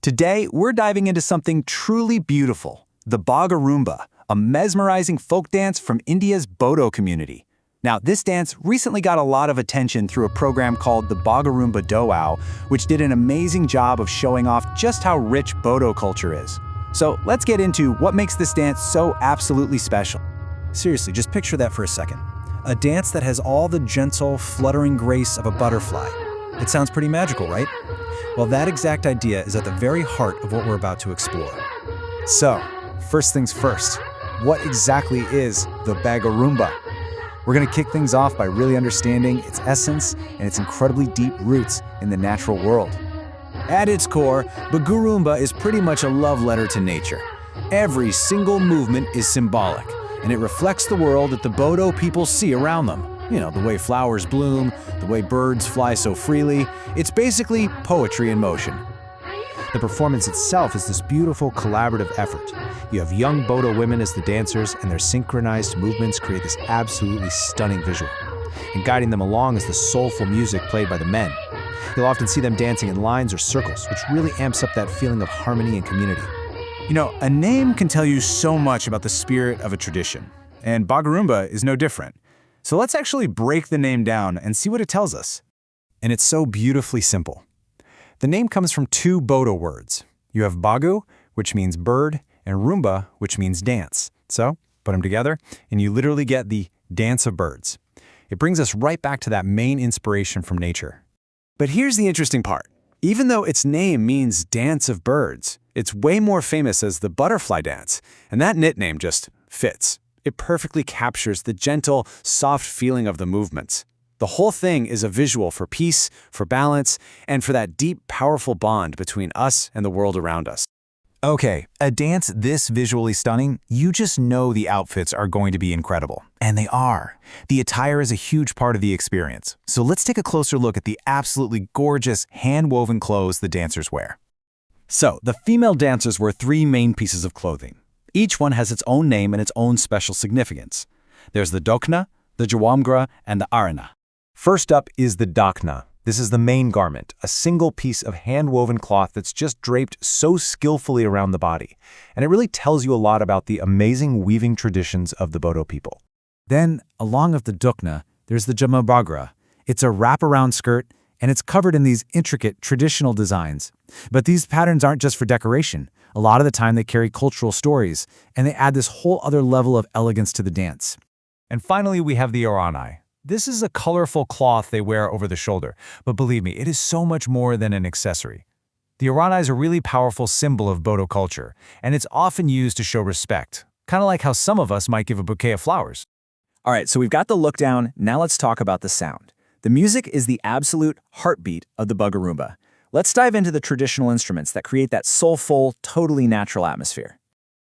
Today, we're diving into something truly beautiful, the Bagurumba, a mesmerizing folk dance from India's Bodo community. Now, this dance recently got a lot of attention through a program called the Bagurumba Dance, which did an amazing job of showing off just how rich Bodo culture is. So let's get into what makes this dance so absolutely special. Seriously, just picture that for a second. A dance that has all the gentle, fluttering grace of a butterfly. It sounds pretty magical, right? Well, that exact idea is at the very heart of what we're about to explore. So, first things first, what exactly is the Bagurumba? We're going to kick things off by really understanding its essence and its incredibly deep roots in the natural world. At its core, Bagurumba is pretty much a love letter to nature. Every single movement is symbolic, and it reflects the world that the Bodo people see around them. You know, the way flowers bloom, the way birds fly so freely. It's basically poetry in motion. The performance itself is this beautiful collaborative effort. You have young Bodo women as the dancers, and their synchronized movements create this absolutely stunning visual. And guiding them along is the soulful music played by the men. You'll often see them dancing in lines or circles, which really amps up that feeling of harmony and community. You know, a name can tell you so much about the spirit of a tradition, and Bagurumba is no different. So let's actually break the name down and see what it tells us. And it's so beautifully simple. The name comes from two Bodo words. You have Bagu, which means bird, and Rumba, which means dance. So, put them together, and you literally get the dance of birds. It brings us right back to that main inspiration from nature. But here's the interesting part. Even though its name means dance of birds, it's way more famous as the butterfly dance, and that nickname just fits. It perfectly captures the gentle, soft feeling of the movements. The whole thing is a visual for peace, for balance, and for that deep, powerful bond between us and the world around us. Okay, a dance this visually stunning, you just know the outfits are going to be incredible. And they are. The attire is a huge part of the experience. So let's take a closer look at the absolutely gorgeous hand-woven clothes the dancers wear. So, the female dancers wear three main pieces of clothing. Each one has its own name and its own special significance. There's the Dokhna, the Jawamgra, and the Aronai. First up is the Dokhna. This is the main garment, a single piece of hand-woven cloth that's just draped so skillfully around the body. And it really tells you a lot about the amazing weaving traditions of the Bodo people. Then, along with the Dokhna, there's the Jawamgra. It's a wraparound skirt, and it's covered in these intricate traditional designs. But these patterns aren't just for decoration. A lot of the time they carry cultural stories, and they add this whole other level of elegance to the dance. And finally, we have the Aronai. This is a colorful cloth they wear over the shoulder, but believe me, it is so much more than an accessory. The Aronai is a really powerful symbol of Bodo culture, and it's often used to show respect, kind of like how some of us might give a bouquet of flowers. All right, so we've got the look down. Now let's talk about the sound. The music is the absolute heartbeat of the Bagurumba. Let's dive into the traditional instruments that create that soulful, totally natural atmosphere.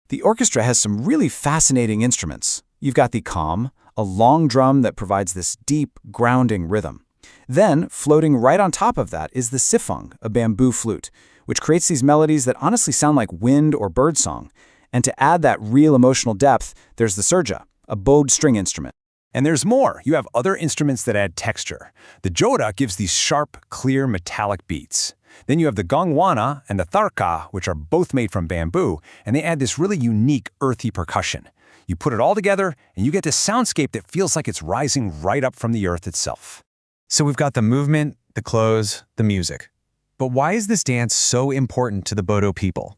The orchestra has some really fascinating instruments. You've got the Kham, a long drum that provides this deep, grounding rhythm. Then, floating right on top of that is the Sifung, a bamboo flute, which creates these melodies that honestly sound like wind or birdsong. And to add that real emotional depth, there's the surja, a bowed string instrument. And there's more. You have other instruments that add texture. The joda gives these sharp, clear, metallic beats. Then you have the gongwana and the tharka, which are both made from bamboo, and they add this really unique, earthy percussion. You put it all together, and you get this soundscape that feels like it's rising right up from the earth itself. So we've got the movement, the clothes, the music. But why is this dance so important to the Bodo people?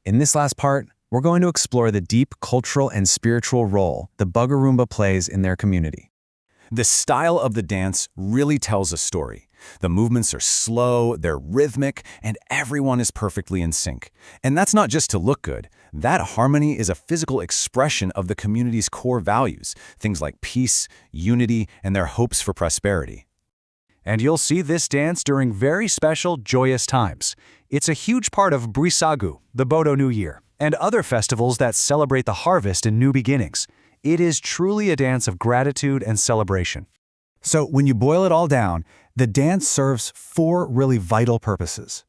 In this last part, we're going to explore the deep cultural and spiritual role the Bagurumba plays in their community. The style of the dance really tells a story. The movements are slow, they're rhythmic, and everyone is perfectly in sync. And that's not just to look good. That harmony is a physical expression of the community's core values, things like peace, unity, and their hopes for prosperity. And you'll see this dance during very special, joyous times. It's a huge part of Bwisagu, the Bodo New Year, and other festivals that celebrate the harvest and new beginnings. It is truly a dance of gratitude and celebration. So when you boil it all down, the dance serves four really vital purposes.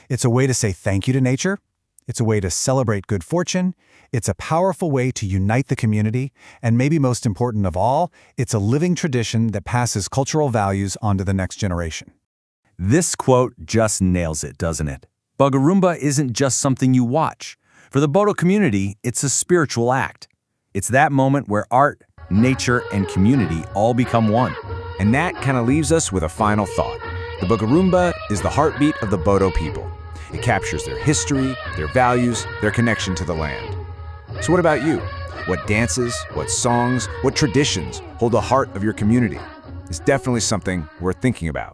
It's a way to say thank you to nature. It's a way to celebrate good fortune. It's a powerful way to unite the community. And maybe most important of all, it's a living tradition that passes cultural values on to the next generation. This quote just nails it, doesn't it? Bagurumba isn't just something you watch. For the Bodo community, it's a spiritual act. It's that moment where art, nature, and community all become one. And that kind of leaves us with a final thought. The Bagurumba is the heartbeat of the Bodo people. It captures their history, their values, their connection to the land. So what about you? What dances, what songs, what traditions hold the heart of your community? It's definitely something worth thinking about.